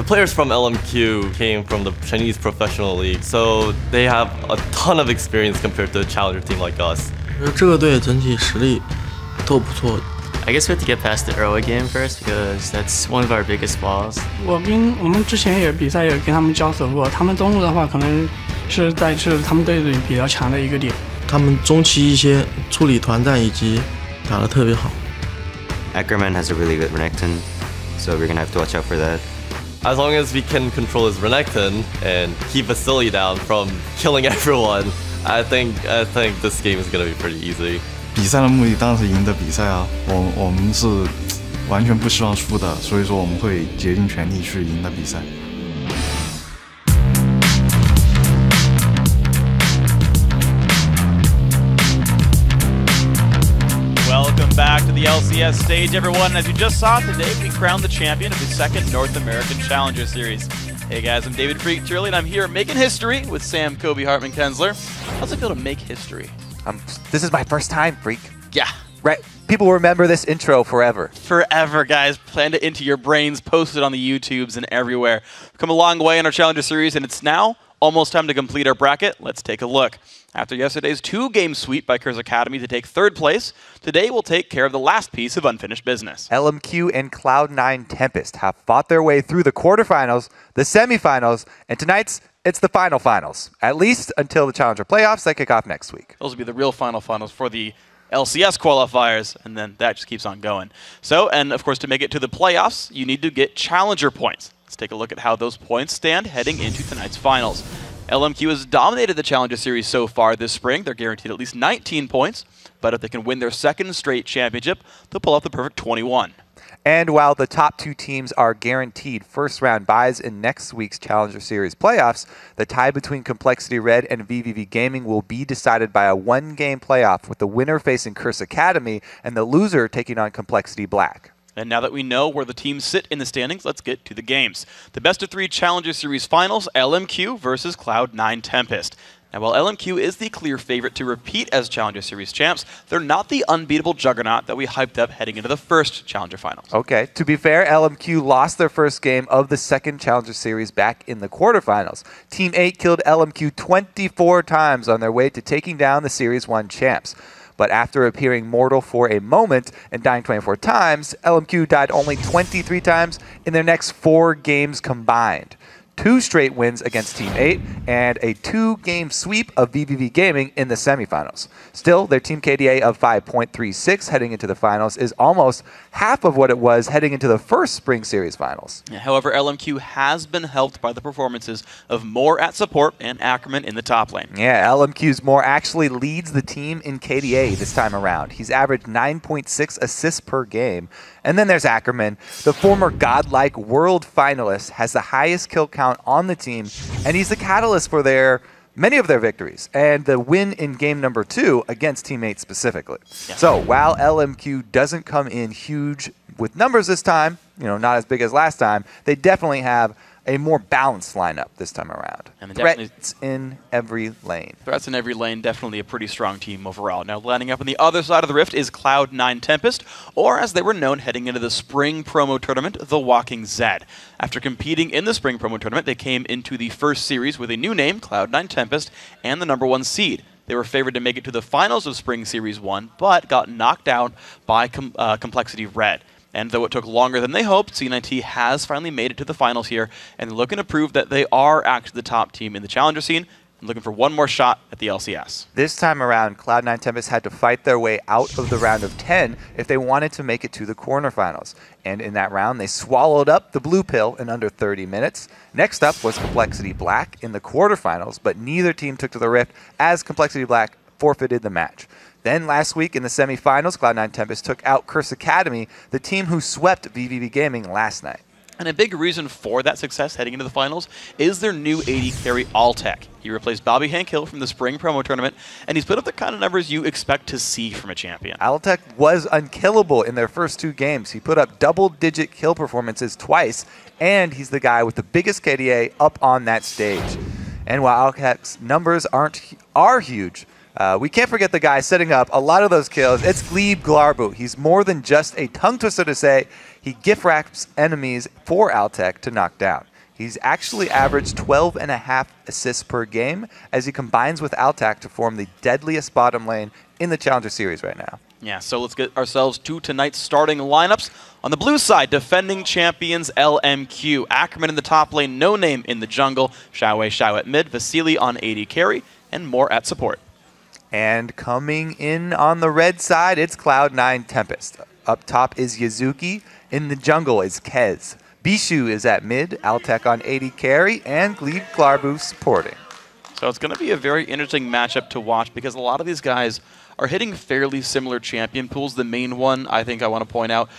The players from LMQ came from the Chinese professional league, so they have a ton of experience compared to a challenger team like us. 这个队整体实力都不错。 I guess we have to get past the early game first because that's one of our biggest flaws. 我们之前也比赛也跟他们交手过，他们中路的话可能是他们队里比较强的一个点。他们中期一些处理团战以及打得特别好。Ackerman has a really good Renekton, so we're gonna have to watch out for that. As long as we can control his Renekton and keep Vasilii down from killing everyone, I think this game is gonna be pretty easy. 比赛的目的当然是赢得比赛啊，我们是完全不希望输的，所以说我们会竭尽全力去赢得比赛。 Welcome back to the LCS stage, everyone. As you just saw today, we crowned the champion of the second North American Challenger Series. Hey guys, I'm David Freak Turley, and I'm here making history with Sam, Kobe, Hartman, Kensler. How's it feel to make history? This is my first time, Freak. Yeah. Right. People will remember this intro forever. Forever, guys. Plant it into your brains, post it on the YouTubes and everywhere. We've come a long way in our Challenger Series, and it's now almost time to complete our bracket. Let's take a look. After yesterday's 2-game sweep by Curse Academy to take 3rd place, today we'll take care of the last piece of unfinished business. LMQ and Cloud9 Tempest have fought their way through the quarterfinals, the semifinals, and tonight's it's the finals, at least until the Challenger playoffs that kick off next week. Those will be the real finals for the LCS qualifiers, and then that just keeps on going. So, and of course, to make it to the playoffs, you need to get Challenger points. Let's take a look at how those points stand heading into tonight's finals. LMQ has dominated the Challenger Series so far this spring. They're guaranteed at least 19 points, but if they can win their 2nd straight championship, they'll pull off the perfect 21. And while the top 2 teams are guaranteed first-round buys in next week's Challenger Series playoffs, the tie between Complexity Red and VVV Gaming will be decided by a 1-game playoff, with the winner facing Curse Academy and the loser taking on Complexity Black. And now that we know where the teams sit in the standings, let's get to the games. The best of 3 Challenger Series finals, LMQ versus Cloud9 Tempest. Now, while LMQ is the clear favorite to repeat as Challenger Series champs, they're not the unbeatable juggernaut that we hyped up heading into the first Challenger Finals. Okay, to be fair, LMQ lost their first game of the 2nd Challenger Series back in the quarterfinals. Team 8 killed LMQ 24 times on their way to taking down the Series 1 champs. But after appearing mortal for a moment and dying 24 times, LMQ died only 23 times in their next 4 games combined. 2 straight wins against Team 8, and a 2-game sweep of VVV Gaming in the semifinals. Still, their team KDA of 5.36 heading into the finals is almost half of what it was heading into the first Spring Series finals. Yeah, however, LMQ has been helped by the performances of Moore at support and Ackerman in the top lane. Yeah, LMQ's Moore actually leads the team in KDA this time around. He's averaged 9.6 assists per game. And then there's Ackerman. The former godlike world finalist has the highest kill count on the team, and he's the catalyst for many of their victories, and the win in game number 2 against Team 8 specifically. Yeah. So while LMQ doesn't come in huge with numbers this time, not as big as last time, they definitely have a more balanced lineup this time around. And threats in every lane. Threats in every lane, definitely a pretty strong team overall. Now, lining up on the other side of the rift is Cloud9 Tempest, or as they were known heading into the spring promo tournament, the Walking Zed. After competing in the spring promo tournament, they came into the first series with a new name, Cloud9 Tempest, and the #1 seed. They were favored to make it to the finals of Spring Series 1, but got knocked out by Complexity Red. And though it took longer than they hoped, C9T has finally made it to the finals here, and they're looking to prove that they are actually the top team in the Challenger scene, and looking for one more shot at the LCS. This time around, Cloud9 Tempest had to fight their way out of the round of 10 if they wanted to make it to the quarterfinals. And in that round, they swallowed up the blue pill in under 30 minutes. Next up was Complexity Black in the quarterfinals, but neither team took to the rift as Complexity Black forfeited the match. Then last week in the semifinals, Cloud9 Tempest took out Curse Academy, the team who swept VVV Gaming last night. And a big reason for that success heading into the finals is their new AD carry Altec. He replaced Bobby Hank-Hill from the spring promo tournament, and he's put up the kind of numbers you expect to see from a champion. Altec was unkillable in their first 2 games. He put up double-digit kill performances twice, and he's the guy with the biggest KDA up on that stage. And while Altec's numbers are huge, we can't forget the guy setting up a lot of those kills. It's Gleebglarbu. He's more than just a tongue twister to say. He gift wraps enemies for Altec to knock down. He's actually averaged 12.5 assists per game as he combines with Altec to form the deadliest bottom lane in the Challenger Series right now. Yeah, so let's get ourselves to tonight's starting lineups. On the blue side, defending champions LMQ. Ackerman in the top lane, NoName in the jungle, XiaoWeiXiao at mid, Vasilii on AD carry, and more at support. And coming in on the red side, it's Cloud9 Tempest. Up top is Yazuki. In the jungle is Kez. Bischu is at mid, Altec on AD carry, and Gleebglarbu supporting. So it's going to be a very interesting matchup to watch because a lot of these guys are hitting fairly similar champion pools. The main one, I think I want to point out,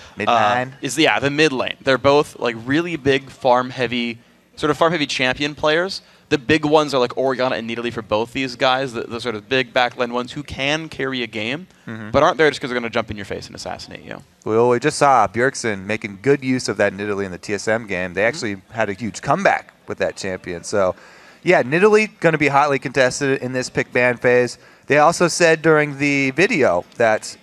is the mid lane. They're both like really big farm-heavy champion players. The big ones are like Orianna and Nidalee for both these guys, the sort of big backline ones who can carry a game, but aren't there just because they're going to jump in your face and assassinate you. Well, we just saw Bjergsen making good use of that Nidalee in the TSM game. They actually had a huge comeback with that champion. So, yeah, Nidalee going to be hotly contested in this pick ban phase. They also said during the video that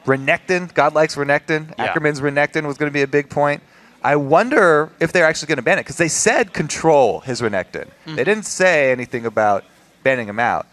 Renekton, God likes Renekton, Ackerman's Renekton was going to be a big point. I wonder if they're actually going to ban it, because they said control his Renekton. They didn't say anything about banning him out.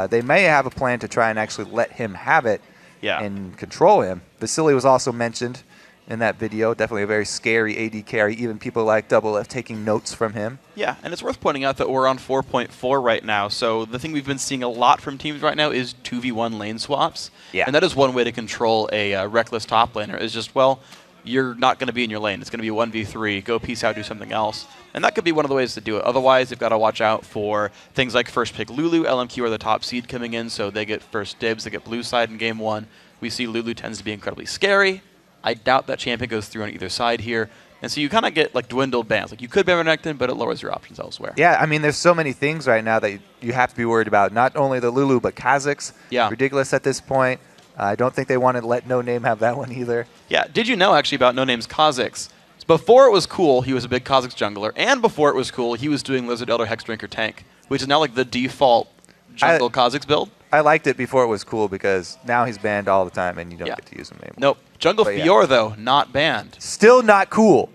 They may have a plan to try and actually let him have it and control him. Vasilii was also mentioned in that video. Definitely a very scary AD carry. Even people like Double F taking notes from him. Yeah, and it's worth pointing out that we're on 4.4 right now. So the thing we've been seeing a lot from teams right now is 2v1 lane swaps. Yeah. And that is one way to control a reckless top laner, is just, well, you're not going to be in your lane. It's going to be a 1v3. Go peace out, do something else. And that could be one of the ways to do it. Otherwise, you've got to watch out for things like first pick Lulu. LMQ are the top seed coming in, so they get first dibs. They get blue side in game one. We see Lulu tends to be incredibly scary. I doubt that champion goes through on either side here. And so you kind of get like dwindled bans. Like you could ban Renekton, but it lowers your options elsewhere. Yeah, I mean, there's so many things right now that you have to be worried about. Not only the Lulu, but Kha'Zix. Yeah. Ridiculous at this point. I don't think they want to let NoName have that one either. Yeah, did you know actually about NoName's Kha'Zix? Before it was cool, he was a big Kha'Zix jungler, and before it was cool, he was doing Lizard Elder Hexdrinker tank, which is now like the default jungle Kha'Zix build. I liked it before it was cool because now he's banned all the time and you don't get to use him anymore. Nope. Jungle Fiora, though, not banned. Still not cool.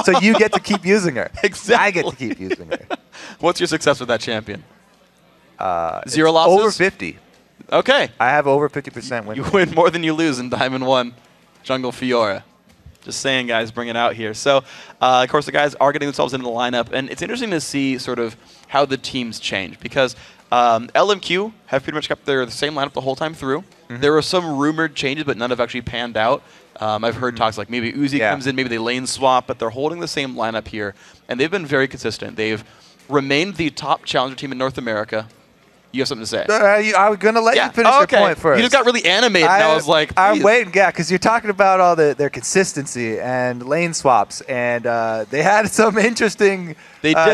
So you get to keep using her. Exactly. I get to keep using her. What's your success with that champion? 0 losses? Over 50. Okay. I have over 50% win. You win more than you lose in Diamond 1 Jungle Fiora. Just saying, guys, bring it out here. So, of course, the guys are getting themselves into the lineup, and it's interesting to see sort of how the teams change because LMQ have pretty much kept the same lineup the whole time through. There were some rumored changes, but none have actually panned out. I've heard talks like maybe Uzi comes in, maybe they lane swap, but they're holding the same lineup here, and they've been very consistent. They've remained the top challenger team in North America. You have something to say? I was going to let you finish your point first. You just got really animated, and I was like, I'm waiting, because you're talking about all their consistency and lane swaps, and they had some interesting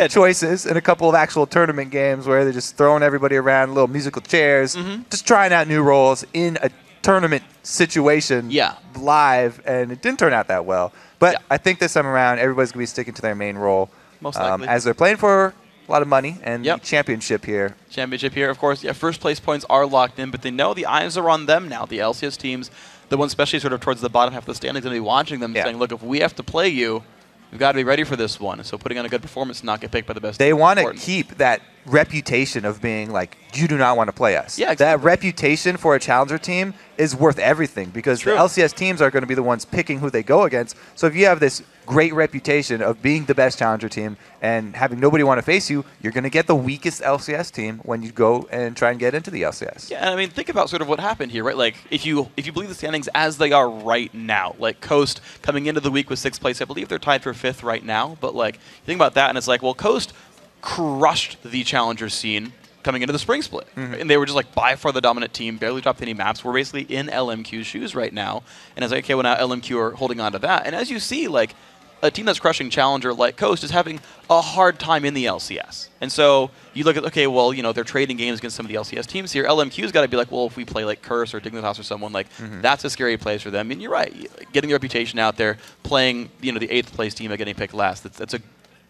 choices in a couple of actual tournament games where they're just throwing everybody around, little musical chairs, just trying out new roles in a tournament situation live, and it didn't turn out that well. But I think this time around, everybody's going to be sticking to their main role. Most likely. As they're playing for a lot of money and the championship here. Championship here, of course. Yeah, first place points are locked in, but they know the eyes are on them now. The LCS teams, the ones especially sort of towards the bottom half of the standings, going to be watching them saying, look, if we have to play you, we've got to be ready for this one. So putting on a good performance and not get picked by the best. They want to keep that reputation of being like, you do not want to play us. Yeah, exactly. That reputation for a challenger team is worth everything because the LCS teams are going to be the ones picking who they go against. So if you have this great reputation of being the best challenger team and having nobody want to face you, you're going to get the weakest LCS team when you go and try and get into the LCS. Yeah, and I mean, think about sort of what happened here, right? Like, if you believe the standings as they are right now, like Coast coming into the week with 6th place, I believe they're tied for 5th right now, but like, think about that and it's like, well, Coast crushed the challenger scene coming into the spring split. And they were just like by far the dominant team, barely dropped any maps. We're basically in LMQ's shoes right now. And it's like, okay, well now LMQ are holding on to that. And as you see, like, a team that's crushing challenger like Coast is having a hard time in the LCS. And so you look at, okay, well, you know, they're trading games against some of the LCS teams here. LMQ's got to be like, well, if we play like Curse or Dignitas or someone, like, that's a scary place for them. I mean, you're right. Getting the reputation out there, playing, you know, the 8th place team and getting picked last, that's a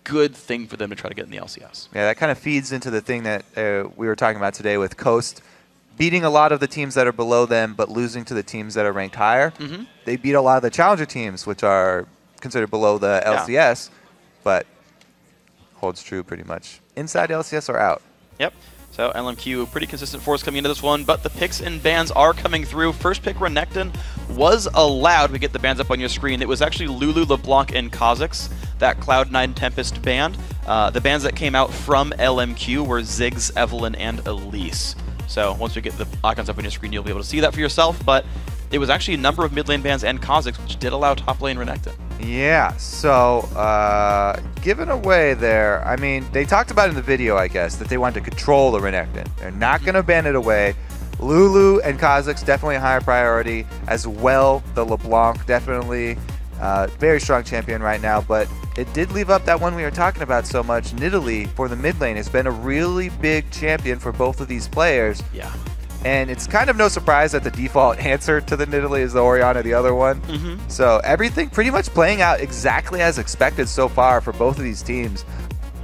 good thing for them to try to get in the LCS. Yeah, that kind of feeds into the thing that we were talking about today with Coast beating a lot of the teams that are below them, but losing to the teams that are ranked higher. They beat a lot of the challenger teams, which are considered below the LCS, but holds true pretty much. Inside LCS or out. Yep. So LMQ, pretty consistent force coming into this one, but the picks and bans are coming through. First pick, Renekton, was allowed. We get the bans up on your screen. It was actually Lulu, LeBlanc, and Kha'Zix, that Cloud9 Tempest band. The bans that came out from LMQ were Ziggs, Evelynn, and Elise. So once we get the icons up on your screen, you'll be able to see that for yourself, but it was actually a number of mid lane bans and Kha'Zix, which did allow top lane Renekton. Yeah, so given away there, I mean, they talked about in the video, I guess, that they wanted to control the Renekton. They're not going to ban it away. Lulu and Kha'Zix definitely a higher priority, as well the LeBlanc, definitely very strong champion right now, but it did leave up that one we were talking about so much. Nidalee for the mid lane has been a really big champion for both of these players. Yeah. And it's kind of no surprise that the default answer to the Nidalee is the Orianna, the other one. So everything pretty much playing out exactly as expected so far for both of these teams.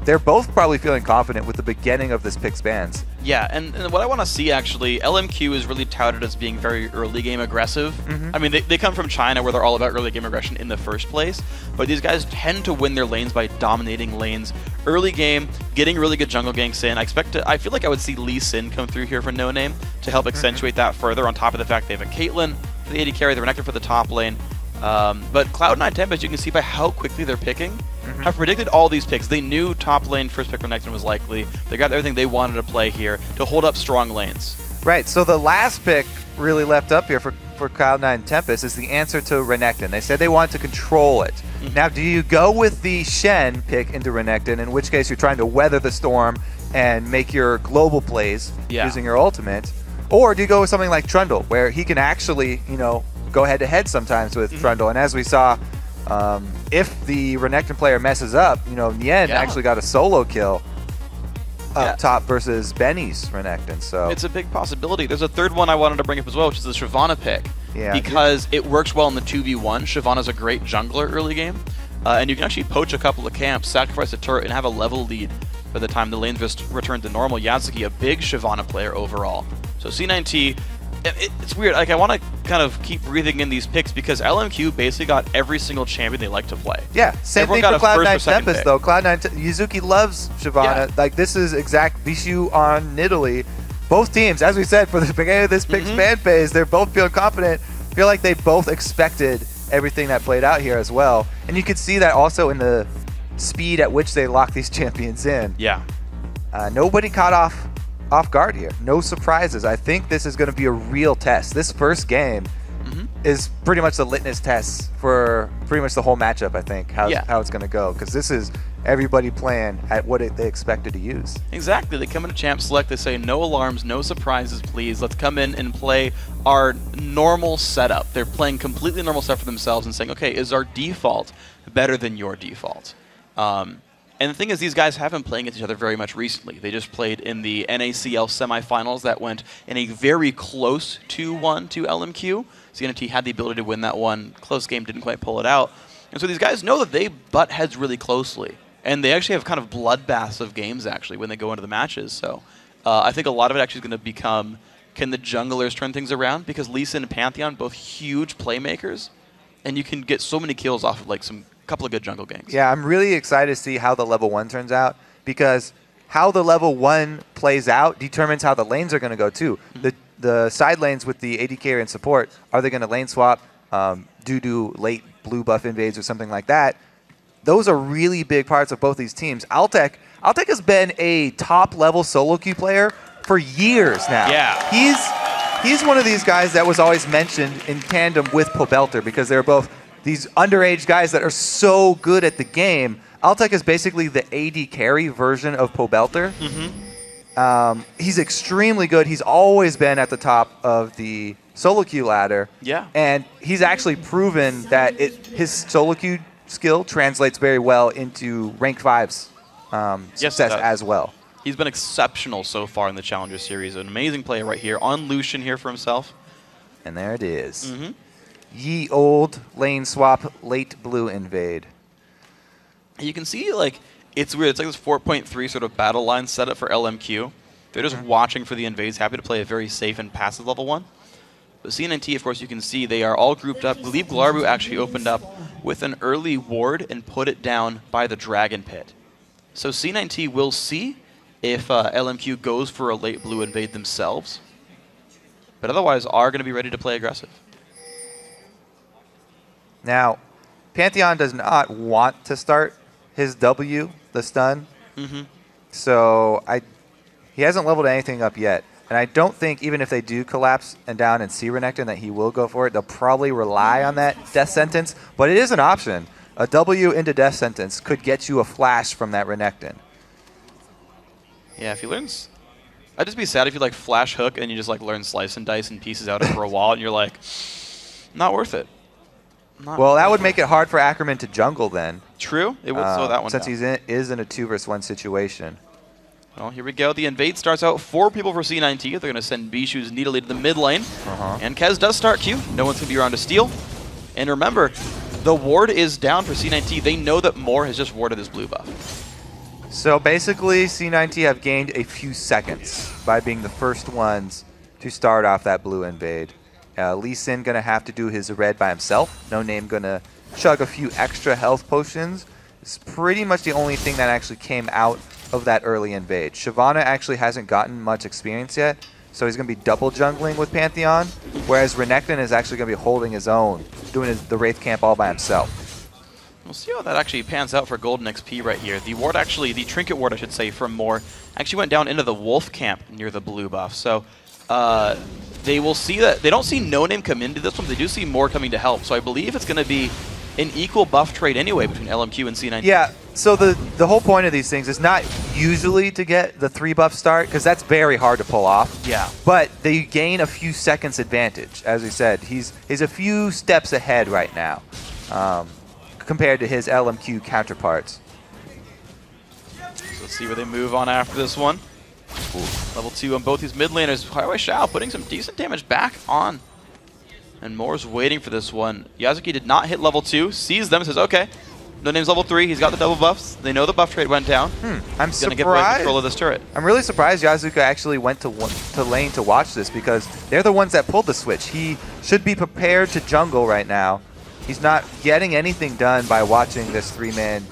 They're both probably feeling confident with the beginning of this pick's bans. Yeah, and what I want to see, actually, LMQ is really touted as being very early game aggressive. I mean, they come from China where they're all about early game aggression in the first place, but these guys tend to win their lanes by dominating lanes early game, getting really good jungle ganks in. I feel like I would see Lee Sin come through here for NoName to help accentuate that further, on top of the fact they have a Caitlyn for the AD carry, the Renekton for the top lane. But Cloud9 Tempest, you can see by how quickly they're picking, have predicted all these picks. They knew top lane first pick Renekton was likely. They got everything they wanted to play here to hold up strong lanes. Right, so the last pick really left up here for Cloud9 Tempest is the answer to Renekton. They said they wanted to control it. Now, do you go with the Xian pick into Renekton, in which case you're trying to weather the storm and make your global plays using your ultimate? Or do you go with something like Trundle, where he can actually, you know, go head-to-head sometimes with Trundle? And as we saw, if the Renekton player messes up, you know, Nien actually got a solo kill up top versus Benny's Renekton. So it's a big possibility. There's a third one I wanted to bring up as well, which is the Shyvana pick. Because it works well in the 2v1. Shyvana's a great jungler early game. And you can actually poach a couple of camps, sacrifice a turret, and have a level lead by the time the lanes just return to normal. Yazuki, a big Shyvana player overall. So C9T, it's weird. Like, I want to kind of keep breathing in these picks because LMQ basically got every single champion they like to play. Yeah, same thing for Cloud9 Tempest though. Cloud9, Yazuki loves Shyvana. Like, this is exact Bischu on Nidalee. Both teams, as we said, for the beginning of this pick's fan phase, they're both feeling confident. Feel like they both expected everything that played out here as well. And you could see that also in the speed at which they lock these champions in. Yeah. Nobody caught off guard here. No surprises. I think this is going to be a real test. This first game is pretty much the litmus test for pretty much the whole matchup, I think, how it's going to go. Because this is everybody playing at what they expected to use. Exactly. They come into Champ Select, they say, no alarms, no surprises, please. Let's come in and play our normal setup. They're playing completely normal stuff for themselves and saying, okay, is our default better than your default? And the thing is, these guys haven't played against each other very much recently. They just played in the NACL semifinals that went in a very close 2-1 to LMQ. C9T had the ability to win that one. Close game, didn't quite pull it out. And so these guys know that they butt heads really closely. And they actually have kind of bloodbaths of games, actually, when they go into the matches. So I think a lot of it actually is going to become, can the junglers turn things around? Because Lee Sin and Pantheon, both huge playmakers. And you can get so many kills off of like some couple of good jungle ganks. Yeah, I'm really excited to see how the level 1 turns out, because how the level 1 plays out determines how the lanes are going to go too. The side lanes with the AD carry and support, are they going to lane swap due to late blue buff invades or something like that? Those are really big parts of both these teams. Altec has been a top level solo queue player for years now. Yeah. He's one of these guys that was always mentioned in tandem with Pobelter, because they're both these underage guys that are so good at the game. Altec is basically the AD carry version of Pobelter. He's extremely good. He's always been at the top of the solo queue ladder. Yeah. And he's actually proven that his solo queue skill translates very well into rank 5's success as well. He's been exceptional so far in the Challenger Series. An amazing player right here on Lucian here for himself. And there it is. Ye old lane swap, late blue invade. You can see, like, it's weird. It's like this 4.3 sort of battle line setup for LMQ. They're just watching for the invades, happy to play a very safe and passive level 1. But C9T, of course, you can see they are all grouped up. Gleebglarbu actually opened up with an early ward and put it down by the Dragon Pit. So C9T will see if LMQ goes for a late blue invade themselves, but otherwise are going to be ready to play aggressive. Now, Pantheon does not want to start his W, the stun. So he hasn't leveled anything up yet. And I don't think even if they do collapse and down and see Renekton that he will go for it. They'll probably rely on that death sentence, but it is an option. A W into death sentence could get you a flash from that Renekton. Yeah, if he learns... I'd just be sad if you like flash hook and you just like learn slice and dice and pieces out over a wall and you're like, not worth it. Well, that would make it hard for Ackerman to jungle then. True. It would slow that one since down. he is in a 2 versus 1 situation. Well, here we go. The invade starts out 4 people for C9T. They're going to send Bischu's Nidalee to the mid lane. And Kez does start Q. No one's going to be around to steal. And remember, the ward is down for C9T. They know that Moore has just warded this blue buff. So basically, C9T have gained a few seconds by being the first ones to start off that blue invade. Lucian going to have to do his red by himself. NoName going to chug a few extra health potions. It's pretty much the only thing that actually came out of that early invade. Shyvana actually hasn't gotten much experience yet, so he's going to be double jungling with Pantheon, whereas Renekton is actually going to be holding his own, doing the Wraith camp all by himself. We'll see how that actually pans out for Golden XP right here. The ward actually, the trinket ward I should say, from Moore actually went down into the wolf camp near the blue buff. So they will see that, they don't see NoName come into this one, they do see Moore coming to help. So I believe it's going to be an equal buff trade anyway between LMQ and C9T. Yeah, so the whole point of these things is not usually to get the 3 buff start, because that's very hard to pull off. Yeah. But they gain a few seconds advantage. As we said, he's a few steps ahead right now compared to his LMQ counterparts. So let's see where they move on after this one. Level 2 on both these mid laners. XiaoWeiXiao putting some decent damage back on. And Moore's waiting for this one. Yazuki did not hit level 2, sees them, says, okay, NoName's level 3, he's got the double buffs. They know the buff trade went down. I'm He's going to get away control of this turret. I'm really surprised Yazuki actually went to lane to watch this, because they're the ones that pulled the switch. He should be prepared to jungle right now. He's not getting anything done by watching this 3-man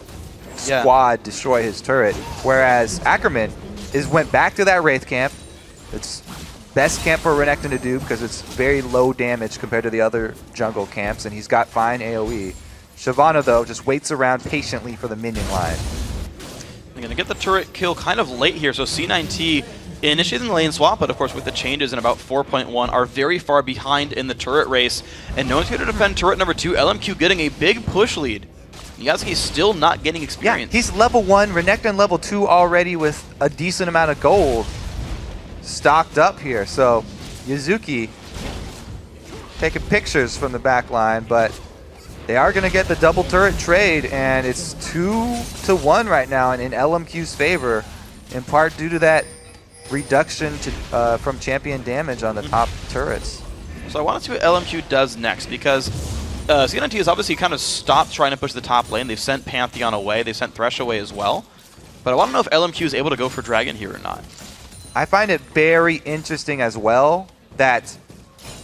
squad destroy his turret, whereas Ackerman went back to that Wraith camp. It's best camp for Renekton to do because it's very low damage compared to the other jungle camps, and he's got fine AoE. Shyvana, though, just waits around patiently for the minion line. They're going to get the turret kill kind of late here, so C9T initiating the lane swap, but of course with the changes in about 4.1 are very far behind in the turret race, and no one's going to defend turret number 2. LMQ getting a big push lead. Yazuki's still not getting experience. Yeah, he's level 1, Renekton level 2 already with a decent amount of gold stocked up here. So Yazuki taking pictures from the back line, but they are going to get the double turret trade, and it's 2-1 right now and in LMQ's favor, in part due to that reduction to, from champion damage on the top turrets. So I want to see what LMQ does next, because C9T has obviously kind of stopped trying to push the top lane. They've sent Pantheon away, they've sent Thresh away as well, but I want to know if LMQ is able to go for Dragon here or not. I find it very interesting as well that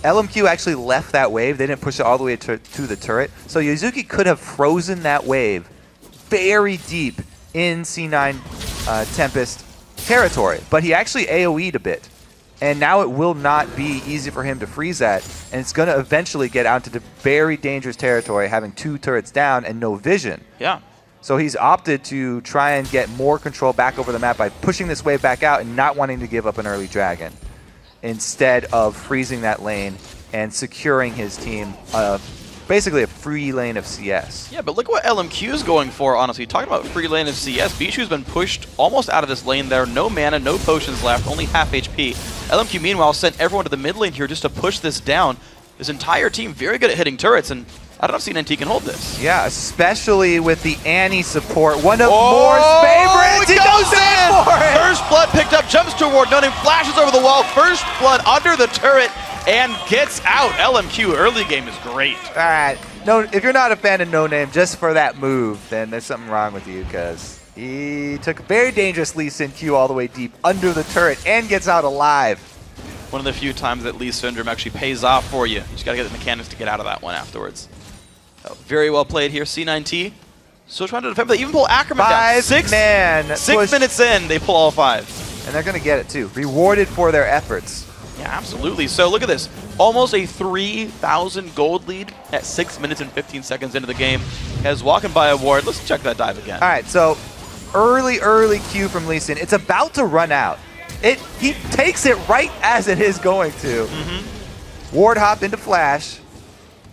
LMQ actually left that wave. They didn't push it all the way to the turret. So Yazuki could have frozen that wave very deep in C9 Tempest territory. But he actually AoE'd a bit. And now it will not be easy for him to freeze that. And it's going to eventually get out into the very dangerous territory, having 2 turrets down and no vision. Yeah. So he's opted to try and get more control back over the map by pushing this wave back out and not wanting to give up an early dragon, instead of freezing that lane and securing his team basically a free lane of CS. Yeah, but look what LMQ is going for, honestly. Talking about free lane of CS, Bischu's been pushed almost out of this lane there. No mana, no potions left, only half HP. LMQ, meanwhile, sent everyone to the mid lane here just to push this down. This entire team very good at hitting turrets, and I don't know if C9T can hold this. Yeah, especially with the Annie support. One of Moore's favorites. He goes in for it. First Blood picked up, jumps toward NoName, flashes over the wall. First Blood under the turret and gets out. LMQ early game is great. All right. No, if you're not a fan of NoName just for that move, then there's something wrong with you, because he took a very dangerous Lucian Q all the way deep under the turret and gets out alive. One of the few times that Lee Syndrome actually pays off for you. You just got to get the mechanics to get out of that one afterwards. So very well played here. C9T Still trying to defend, but they even pull Ackerman down. 6 man. 6 minutes in, they pull all 5. And they're going to get it too. Rewarded for their efforts. Yeah, absolutely. So look at this. Almost a 3,000 gold lead at 6 minutes and 15 seconds into the game. As walking by a ward. Let's check that dive again. All right, so early Q from Lucian. It's about to run out. He takes it right as it is going to. Ward hop into flash.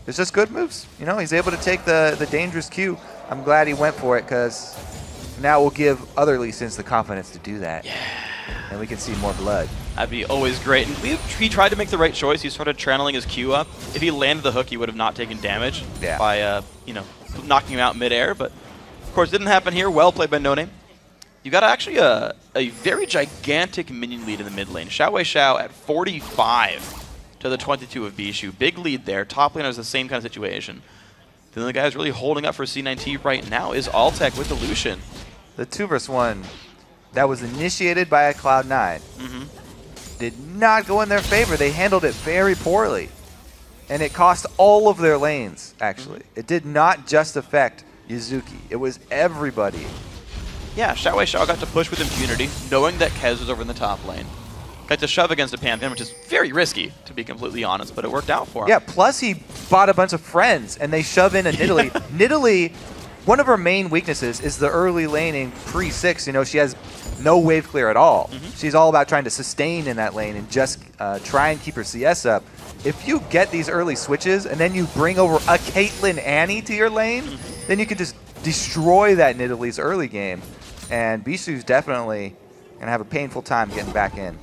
It's just good moves. You know, he's able to take the dangerous Q. I'm glad he went for it because now we'll give other Lucians the confidence to do that. Yeah. And we can see more blood. That'd be always great. And he tried to make the right choice. He started channeling his Q up. If he landed the hook, he would have not taken damage by, you know, knocking him out midair. But, of course, didn't happen here. Well played by NoName. You got actually a very gigantic minion lead in the mid lane. XiaoWeiXiao at 45 to the 22 of Bischu. Big lead there. Top laner is the same kind of situation. Then the guy who's really holding up for C9T right now is Altec with the Lucian. The 2 vs 1 that was initiated by a Cloud9 did not go in their favor. They handled it very poorly. And it cost all of their lanes, actually. It did not just affect Yazuki. It was everybody. Yeah, XiaoWeiXiao got to push with impunity, knowing that Kez was over in the top lane. Got to shove against a Pantheon, which is very risky, to be completely honest, but it worked out for him. Yeah, plus he bought a bunch of friends, and they shove in a Nidalee. Nidalee, one of her main weaknesses is the early laning pre-6. You know, she has no wave clear at all. She's all about trying to sustain in that lane and just try and keep her CS up. If you get these early switches, and then you bring over a Caitlyn Annie to your lane, then you can just destroy that Nidalee's early game. And Bischu's definitely going to have a painful time getting back in.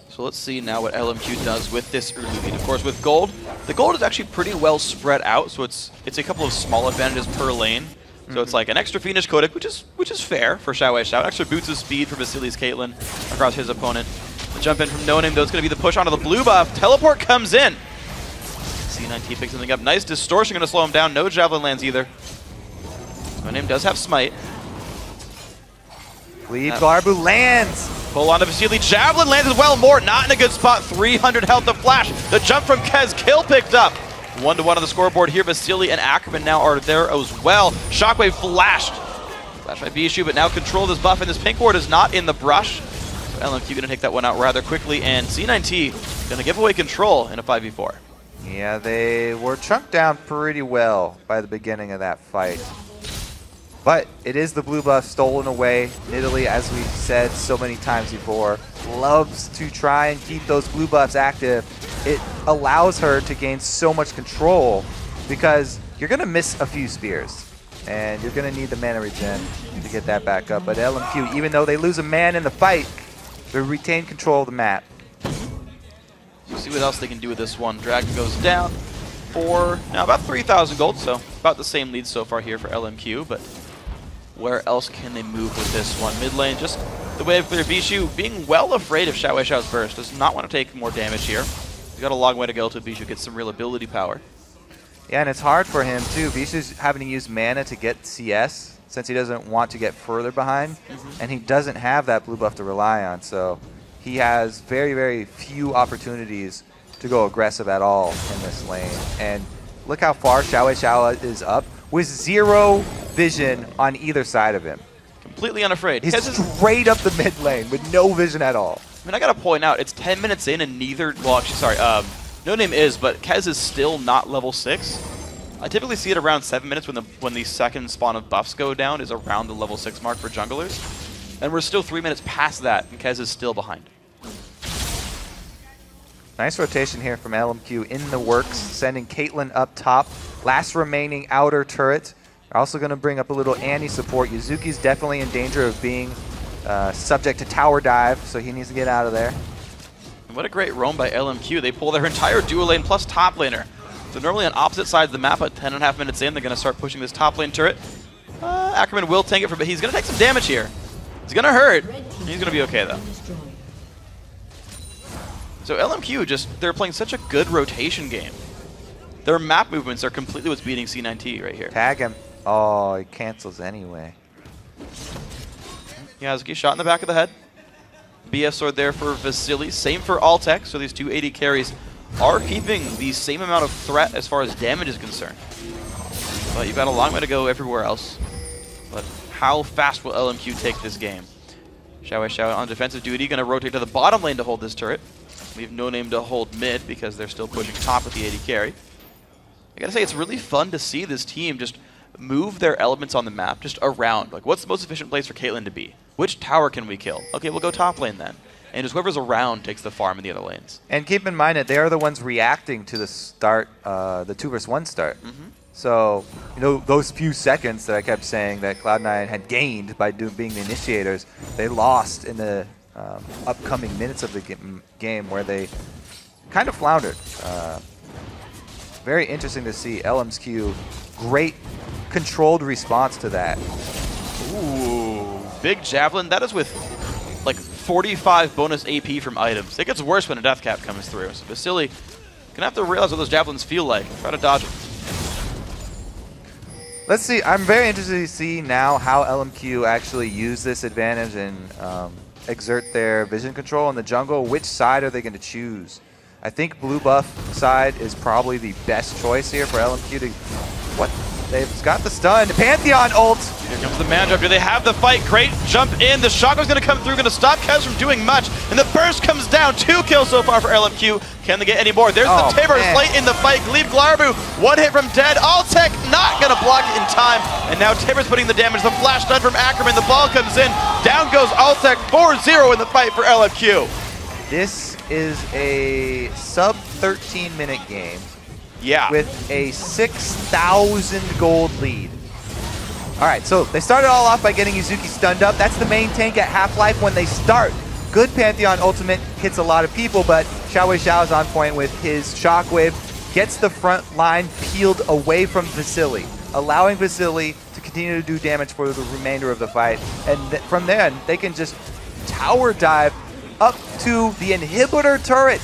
So let's see now what LMQ does with this early lead. Of course, with gold, the gold is actually pretty well spread out, so it's a couple of small advantages per lane. So it's like an extra Fiendish Codec, which is fair for XiaoWeiXiao. Extra boots of speed for Vasilii's Caitlyn across his opponent. The jump in from NoName, though, it's going to be the push onto the blue buff. Teleport comes in. C9T picks something up. Nice distortion, going to slow him down. No javelin lands either. NoName does have smite. Gleebglarbu lands. Pull onto Vasilii. Javelin lands as well. More not in a good spot. 300 health to flash. The jump from Kez. Kill picked up. 1-1 on the scoreboard here. Vasilii and Ackerman now are there as well. Shockwave flashed. Flashed by Bischu, but now control this buff, and this pink ward is not in the brush. So LMQ going to take that one out rather quickly, and C9T going to give away control in a 5v4. Yeah, they were chunked down pretty well by the beginning of that fight. But it is the blue buff stolen away. Nidalee, as we said so many times before, loves to try and keep those blue buffs active. It allows her to gain so much control because you're going to miss a few spears. And you're going to need the mana regen to get that back up. But LMQ, even though they lose a man in the fight, they retain control of the map. So see what else they can do with this one. Dragon goes down for now about 3,000 gold, so about the same lead so far here for LMQ. But where else can they move with this one? Mid lane, just the wave clear. Bischu being well afraid of XiaoWeiXiao's burst. Does not want to take more damage here. He's got a long way to go till Bischu gets some real ability power. Yeah, and it's hard for him too. Bischu's having to use mana to get CS since he doesn't want to get further behind. And he doesn't have that blue buff to rely on. So he has very, very few opportunities to go aggressive at all in this lane. And look how far XiaoWeiXiao is up with 0 vision on either side of him. Completely unafraid. He's straight up the mid lane with no vision at all. I mean, I gotta point out, it's 10 minutes in and neither, well, actually, sorry, NoName is, but Kez is still not level 6. I typically see it around 7 minutes when the second spawn of buffs go down is around the level 6 mark for junglers. And we're still 3 minutes past that, and Kez is still behind. Nice rotation here from LMQ in the works, sending Caitlyn up top. Last remaining outer turret. They're also going to bring up a little Annie support. Yazuki's definitely in danger of being subject to tower dive, so he needs to get out of there. And what a great roam by LMQ. They pull their entire dual lane plus top laner. So normally on opposite sides of the map, at 10.5 minutes in, they're going to start pushing this top lane turret. Ackerman will tank it for, but he's going to take some damage here. It's going to hurt. He's going to be okay, though. So LMQ, they're playing such a good rotation game. Their map movements are completely what's beating C9T right here. Tag him. Oh, he cancels anyway. Yazuki shot in the back of the head. BF sword there for Vasilii. Same for Altec. So these two AD carries are keeping the same amount of threat as far as damage is concerned. But you've got a long way to go everywhere else. But how fast will LMQ take this game? XiaoWeiXiao on defensive duty, going to rotate to the bottom lane to hold this turret. We have NoName to hold mid because they're still pushing top with the AD carry. I gotta say, it's really fun to see this team just move their elements on the map just around. Like, what's the most efficient place for Caitlyn to be? Which tower can we kill? Okay, we'll go top lane then. And just whoever's around takes the farm in the other lanes. And keep in mind that they are the ones reacting to the start, the 2v1 start. So, you know, those few seconds that I kept saying that Cloud9 had gained by being the initiators, they lost in the upcoming minutes of the game where they kind of floundered. Very interesting to see LMQ. Great controlled response to that. Ooh, big javelin. That is with like 45 bonus AP from items. It gets worse when a death cap comes through. So Vasilii gonna have to realize what those javelins feel like. Try to dodge it. Let's see. I'm very interested to see now how LMQ actually use this advantage and exert their vision control in the jungle. Which side are they going to choose? I think blue buff side is probably the best choice here for LMQ to... What? They've got the stun. Pantheon ult. Here comes the man drop. Do they have the fight? Great jump in. The shotgun's going to come through, going to stop Kez from doing much. And the burst comes down. 2 kills so far for LMQ. Can they get any more? There's the Timbers late in the fight. Gleebglarbu, 1 hit from dead. Altec not going to block it in time. And now Timbers putting the damage. The flash stun from Ackerman. The ball comes in. Down goes Altec. 4-0 in the fight for LMQ. This is a sub 13-minute game. Yeah. With a 6,000 gold lead. All right, so they started all off by getting Yazuki stunned up. That's the main tank at Half-Life when they start. Good Pantheon ultimate hits a lot of people, but XiaoWeiXiao is on point with his shockwave. Gets the front line peeled away from Vasilii, allowing Vasilii to continue to do damage for the remainder of the fight. And from then, they can just tower dive up to the inhibitor turret.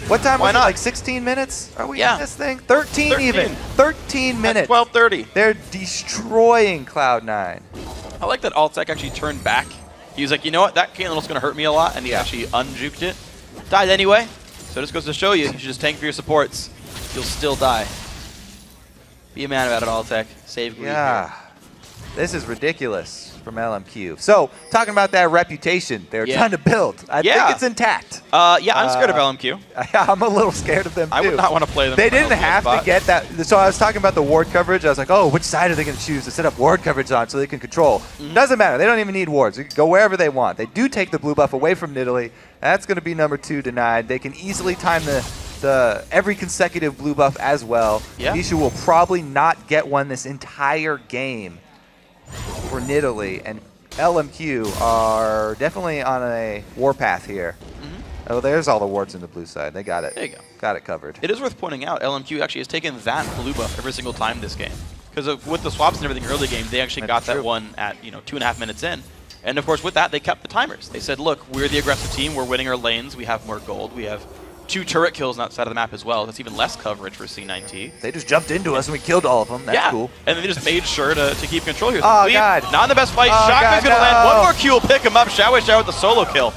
What time was it? Like 16 minutes? Are we in this thing? 13 even. 13 minutes. 12:30. They're destroying Cloud9. I like that Altec actually turned back. He was like, you know what? That Caitlyn is going to hurt me a lot, and he actually unjuked it. Died anyway. So this goes to show you, you should just tank for your supports. You'll still die. Be a man about it, Altec. Save Gleeb. Yeah. This is ridiculous from LMQ. So, talking about that reputation they're trying to build. I think it's intact. Yeah, I'm scared of LMQ. I'm a little scared of them, too. I would not want to play them. They didn't have to get that. So I was talking about the ward coverage. I was like, oh, which side are they going to choose to set up ward coverage on so they can control? Doesn't matter. They don't even need wards. They can go wherever they want. They do take the blue buff away from Nidalee. That's going to be number 2 denied. They can easily time the every consecutive blue buff as well. Bischu will probably not get one this entire game for Nidalee, and LMQ are definitely on a warpath here. Oh, there's all the wards in the blue side. They got it. There you go. Got it covered. It is worth pointing out, LMQ actually has taken that blue buff every single time this game. Because with the swaps and everything early game, they actually got that one at 2.5 minutes in. And of course, with that, they kept the timers. They said, look, we're the aggressive team. We're winning our lanes. We have more gold. We have 2 turret kills on that side of the map as well. That's even less coverage for C9T. They just jumped into us and we killed all of them. That's cool. And then they just made sure to keep control here. Oh, God. Not in the best fight. Shotgun's going to land. One more Q will pick him up. XiaoWeiXiao with the solo kill.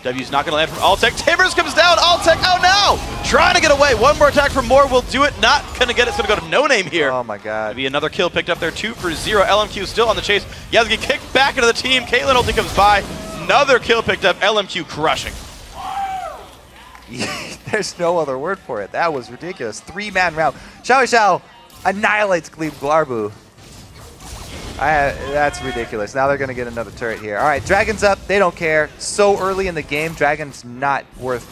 W's not going to land from Altec. Timbers comes down. Altec out now. Trying to get away. One more attack from Moore will do it. Not going to get it. It's going to go to NoName here. Oh, my God. Maybe another kill picked up there. 2-0. LMQ still on the chase. Yazuki kicked back into the team. Caitlyn ulti comes by. Another kill picked up. LMQ crushing. There's no other word for it. That was ridiculous. 3-man round. XiaoWeiXiao annihilates Gleebglarbu. That's ridiculous. Now they're going to get another turret here. All right, Dragon's up. They don't care. So early in the game, Dragon's not worth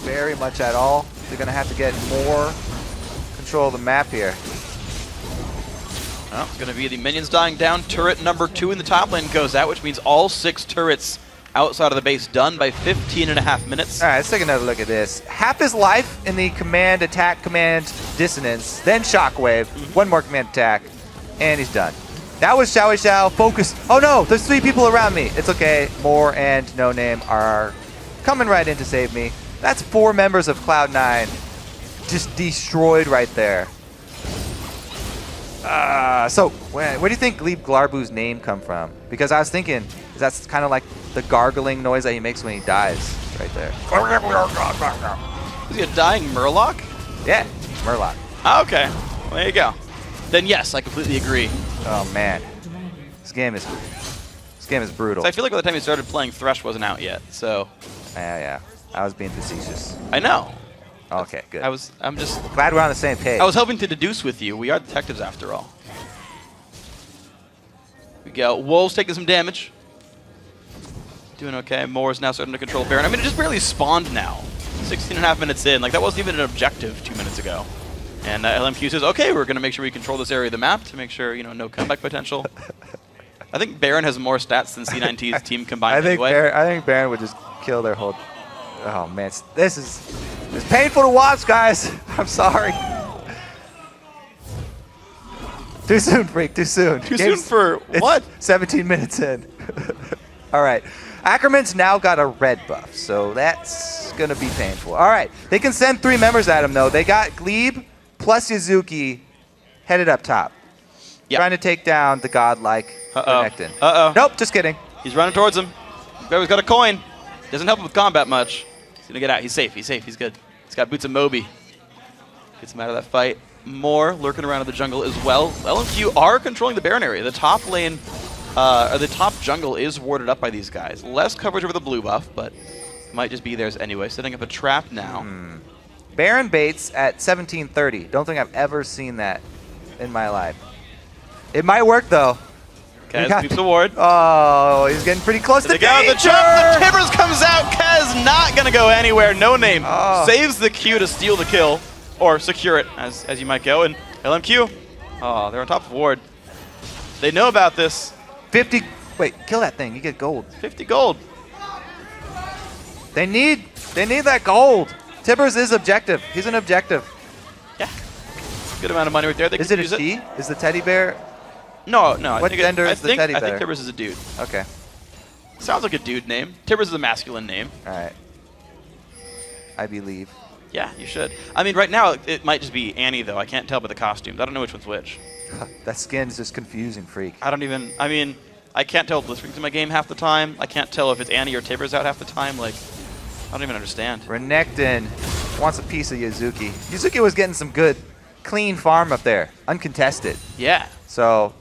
very much at all. They're going to have to get more control of the map here. Well, it's going to be the minions dying down. Turret number 2 in the top lane goes out, which means all 6 turrets outside of the base done by 15.5 minutes. All right, let's take another look at this. Half his life in the command, attack, command, dissonance, then shockwave, 1 more command attack, and he's done. That was XiaoWeiXiao. Focus. Oh no, there's 3 people around me. It's okay. Moore and NoName are coming right in to save me. That's 4 members of Cloud9 just destroyed right there. So, where do you think Gleebglarbu's name come from? Because I was thinking, that's kind of like the gargling noise that he makes when he dies, right there. Is he a dying Murloc? Yeah, Murloc. Okay, well, there you go. Then yes, I completely agree. Oh man, This game is brutal. So I feel like by the time you started playing, Thresh wasn't out yet. So. Yeah. I was being facetious. I know. Okay, good. I'm just glad we're on the same page. I was hoping to deduce with you. We are detectives after all. We go. Wolves taking some damage. Doing okay. Moore's now starting to control Baron. I mean, it just barely spawned now. 16.5 minutes in. Like, that wasn't even an objective 2 minutes ago. And LMQ says, okay, we're going to make sure we control this area of the map to make sure, you know, no comeback potential. I think Baron has more stats than C9T's team combined. I think Baron would just kill their whole... Oh, man. It's painful to watch, guys. I'm sorry. Too soon, Freak. Too soon. Too soon for what? 17 minutes in. All right. Ackerman's now got a red buff, so that's going to be painful. All right. They can send 3 members at him, though. They got Gleeb plus Yazuki headed up top. Yep. Trying to take down the godlike Renekton. Nope, just kidding. He's running towards him. Gabriel's got a coin. Doesn't help him with combat much. He's going to get out. He's safe. He's safe. He's good. He's got boots of Moby. Gets him out of that fight. More lurking around in the jungle as well. LMQ are controlling the Baron area. The top lane, or the top jungle is warded up by these guys. Less coverage over the blue buff, but might just be theirs anyway. Setting up a trap now. Baron baits at 1730. Don't think I've ever seen that in my life. It might work, though. Kez keeps the ward. Oh, he's getting pretty close to danger. The jump, the Tibbers comes out. Kez not going to go anywhere. NoName saves the Q to steal the kill. Or secure it, as you might go. And LMQ, they're on top of ward. They know about this. 50, wait, kill that thing, you get gold. 50 gold. They need that gold. Tibbers is objective. He's an objective. Yeah, good amount of money right there. They is it a she? Is the teddy bear? No. What gender is the teddy bear? I think Tibbers is a dude. Okay. Sounds like a dude name. Tibbers is a masculine name. All right. I believe. Yeah, you should. I mean, right now, it might just be Annie, though. I can't tell by the costumes. I don't know which one's which. That skin is just confusing, Freak. I mean, I can't tell Blitzwing's in my game half the time. I can't tell if it's Annie or Tibbers out half the time. Like, I don't even understand. Renekton wants a piece of Yazuki. Yazuki was getting some good, clean farm up there, uncontested. Yeah. So,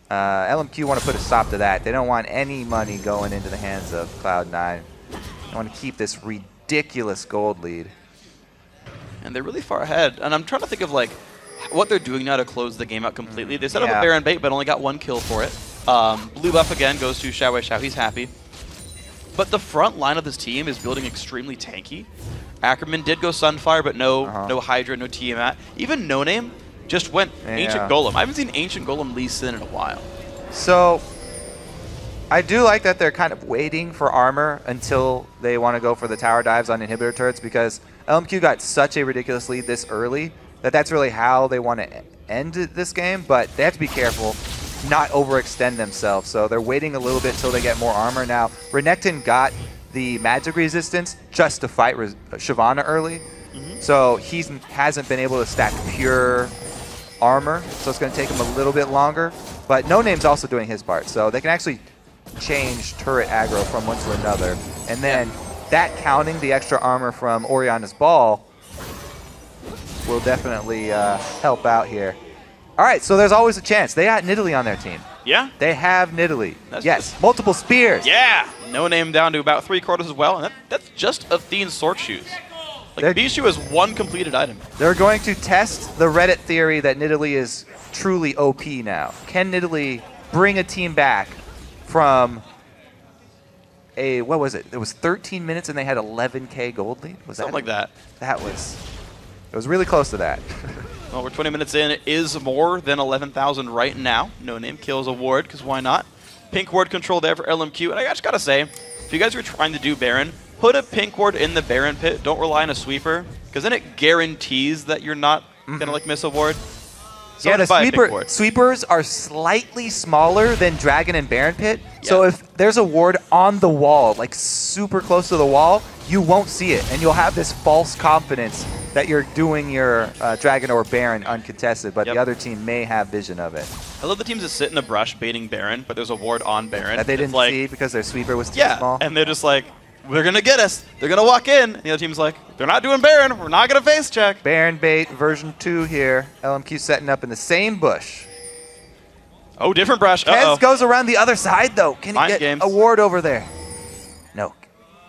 LMQ want to put a stop to that. They don't want any money going into the hands of Cloud9. They want to keep this ridiculous gold lead. And they're really far ahead. And I'm trying to think of like what they're doing now to close the game out completely. They set up a Baron bait, but only got 1 kill for it. Blue buff again goes to XiaoWeiXiao. He's happy. But the front line of this team is building extremely tanky. Ackerman did go Sunfire, but no Hydra, no Tiamat. Even NoName just went Ancient Golem. I haven't seen Ancient Golem Lee Sin in a while. So I do like that they're kind of waiting for armor until they want to go for the tower dives on inhibitor turrets, because LMQ got such a ridiculous lead this early that that's really how they want to end this game, but they have to be careful, not overextend themselves. So they're waiting a little bit until they get more armor. Now, Renekton got the magic resistance just to fight Shyvana early, so he hasn't been able to stack pure armor, so it's going to take him a little bit longer. But NoName's also doing his part, so they can actually change turret aggro from one to another, and then that counting the extra armor from Orianna's ball will definitely help out here. All right, so there's always a chance. They got Nidalee on their team. Yeah? They have Nidalee. Yes, multiple spears. Yeah! NoName down to about 3/4 as well, and that's just Athene's sword shoes. Like, Bischu has 1 completed item. They're going to test the Reddit theory that Nidalee is truly OP now. Can Nidalee bring a team back from a, what was it? It was 13 minutes and they had 11K gold lead? Was something like that. It was really close to that. Well, we're 20 minutes in. It is more than 11,000 right now. NoName kills a ward, because why not? Pink ward control there for LMQ. And I just got to say, if you guys are trying to do Baron, put a pink ward in the Baron pit. Don't rely on a sweeper, because then it guarantees that you're not going to like miss a ward. So yeah, the sweepers are slightly smaller than Dragon and Baron Pit. Yeah. So if there's a ward on the wall, like super close to the wall, you won't see it. And you'll have this false confidence that you're doing your Dragon or Baron uncontested, but the other team may have vision of it. I love the teams that sit in the brush baiting Baron, but there's a ward on Baron. That they didn't see because their sweeper was too small? And they're just like, they're going to get us. They're going to walk in. And the other team's like, they're not doing Baron. We're not going to face check. Baron bait version 2 here. LMQ setting up in the same bush. Oh, different brush. Kez goes around the other side, though. Can he Mind get games. a ward over there? No,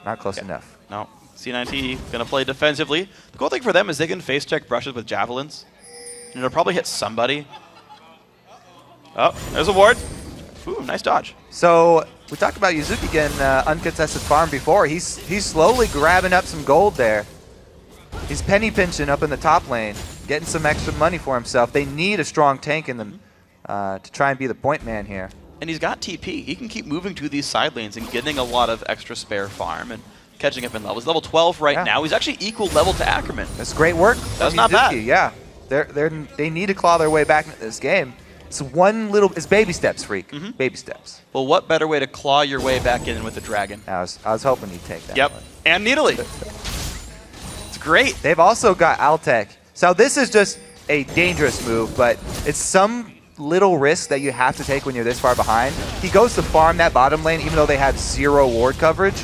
not close enough. No. C9T going to play defensively. The cool thing for them is they can face check brushes with javelins. And it'll probably hit somebody. Oh, there's a ward. Ooh, nice dodge. So we talked about Yazuki getting uncontested farm before. He's slowly grabbing up some gold there. He's penny pinching up in the top lane, getting some extra money for himself. They need a strong tank in them to try and be the point man here. And he's got TP. He can keep moving to these side lanes and getting a lot of extra spare farm and catching up in levels. Level 12 right now. He's actually equal level to Ackerman. That's great work. That's not bad. Yeah, they need to claw their way back into this game. It's baby steps, Freak. Baby steps. Well, what better way to claw your way back in with the dragon? I was hoping you'd take that. Yep. one. And Nidalee. It's great. They've also got Altec. So this is just a dangerous move, but it's some little risk that you have to take when you're this far behind. He goes to farm that bottom lane, even though they have 0 ward coverage.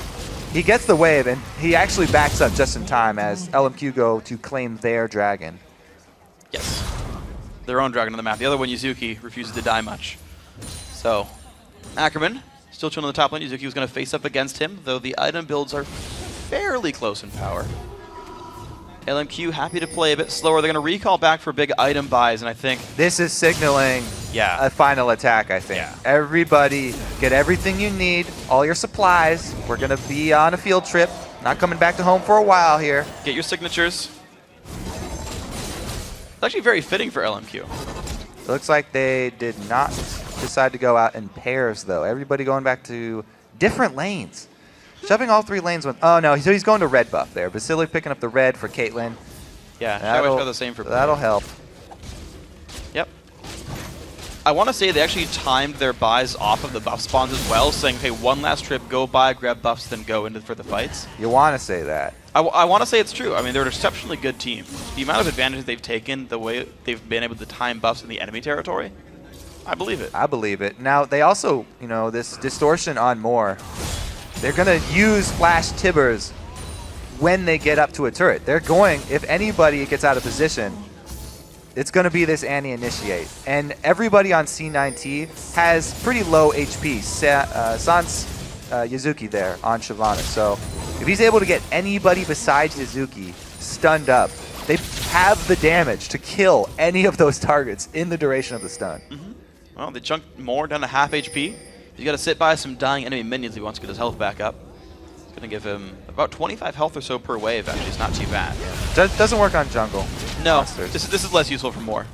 He gets the wave, and he actually backs up just in time as LMQ go to claim their dragon. Yes. Their own dragon on the map. The other one, Yazuki, refuses to die much. So, Ackerman still chilling on the top lane. Yazuki was going to face up against him, though the item builds are fairly close in power. LMQ happy to play a bit slower. They're going to recall back for big item buys, and I think this is signaling a final attack, I think. Yeah. Everybody, get everything you need, all your supplies. We're going to be on a field trip, not coming back to home for a while here. Get your signatures. It's actually very fitting for LMQ. Looks like they did not decide to go out in pairs, though. Everybody going back to different lanes. Shoving all 3 lanes with... Oh, no. So he's going to red buff there. Vasilii picking up the red for Caitlyn. Yeah, Xiao the same for... That'll help. Yep. I want to say they actually timed their buys off of the buff spawns as well, saying, hey, one last trip, go buy, grab buffs, then go into for the fights. You want to say that. I want to say it's true. I mean, they're an exceptionally good team. The amount of advantages they've taken, the way they've been able to time buffs in the enemy territory, I believe it. I believe it. Now, they also, you know, this distortion on more... They're going to use Flash Tibbers when they get up to a turret. They're going, if anybody gets out of position, it's going to be this anti-initiate. And everybody on C9T has pretty low HP. Sans Yazuki there on Shyvana. So if he's able to get anybody besides Yazuki stunned up, they have the damage to kill any of those targets in the duration of the stun. Well, they chunked more down to half HP. He's got to sit by some dying enemy minions if he wants to get his health back up. It's going to give him about 25 health or so per wave, actually. It's not too bad. Doesn't work on jungle. No, this is less useful for more.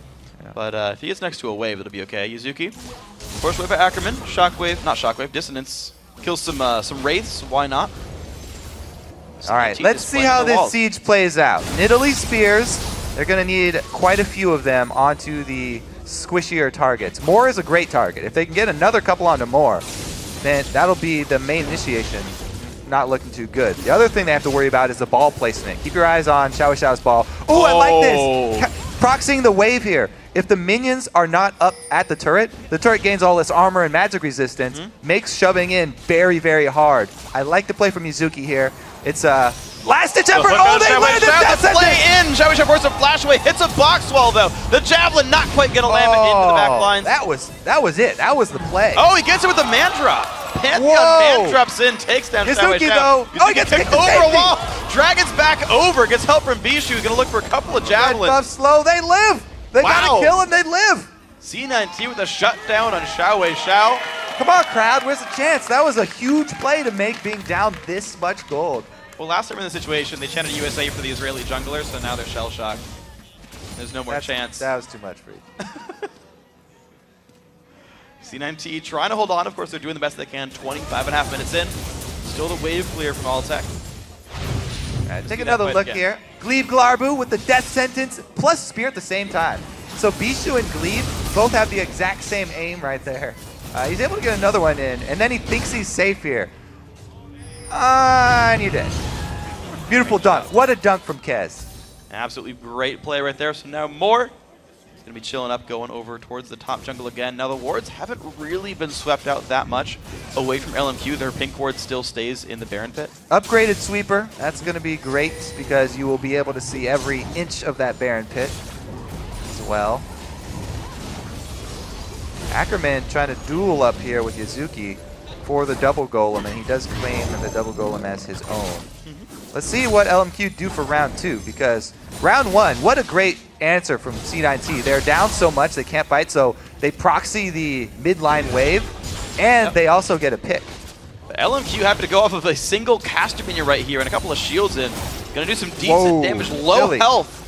Yeah. But if he gets next to a wave, it'll be okay. Yazuki, first wave by Ackerman. Shockwave, not Shockwave, Dissonance. Kills some Wraiths, why not? All right, let's see how this siege plays out. Nidalee Spears, they're going to need quite a few of them onto the squishier targets. Moore is a great target. If they can get another couple onto Moore, then that'll be the main initiation. Not looking too good. The other thing they have to worry about is the ball placement. Keep your eyes on XiaoWeiXiao's ball. Ooh, I like this! Proxying the wave here. If the minions are not up at the turret gains all this armor and magic resistance, makes shoving in very, very hard. I like the play from Yazuki here. It's a last-ditch effort. Oh, they landed that play in. XiaoWeiXiao forces a flash away, hits a box wall though. The javelin not quite gonna land into the back lines. That was it. That was the play. Oh, he gets it with the man drop. Pantheon man drops in, takes down Yazuki though. Oh, he gets kicked over a wall. Dragon's back over, gets help from Bischu. Gonna look for a couple of javelins. Red buff slow. They live. They gotta kill him. They live. C9T with a shutdown on XiaoWeiXiao. Come on, crowd. Where's the chance? That was a huge play to make being down this much gold. Well, last time in the situation, they chanted USA for the Israeli junglers, so now they're shell-shocked. There's no more chance. That was too much for you. C9T trying to hold on. Of course, they're doing the best they can. 25.5 minutes in. Still the wave clear from Altec. Take another look here. Gleebglarbu with the death sentence plus spear at the same time. So Bischu and Gleeb both have the exact same aim right there. He's able to get another one in, and then he thinks he's safe here. And you're dead. Beautiful dunk. What a dunk from Kez. Absolutely great play right there. So now Moore is going to be chilling up, going over towards the top jungle again. Now the wards haven't really been swept out that much away from LMQ. Their pink ward still stays in the Baron pit. Upgraded sweeper. That's going to be great because you will be able to see every inch of that Baron pit as well. Ackerman trying to duel up here with Yazuki for the double golem, and he does claim the double golem as his own. Let's see what LMQ do for round 2, because round 1, what a great answer from C9T. They're down so much they can't fight, so they proxy the midline wave, and they also get a pick. LMQ happy to go off of a single caster minion right here and a couple of shields in. Gonna do some decent damage, low health.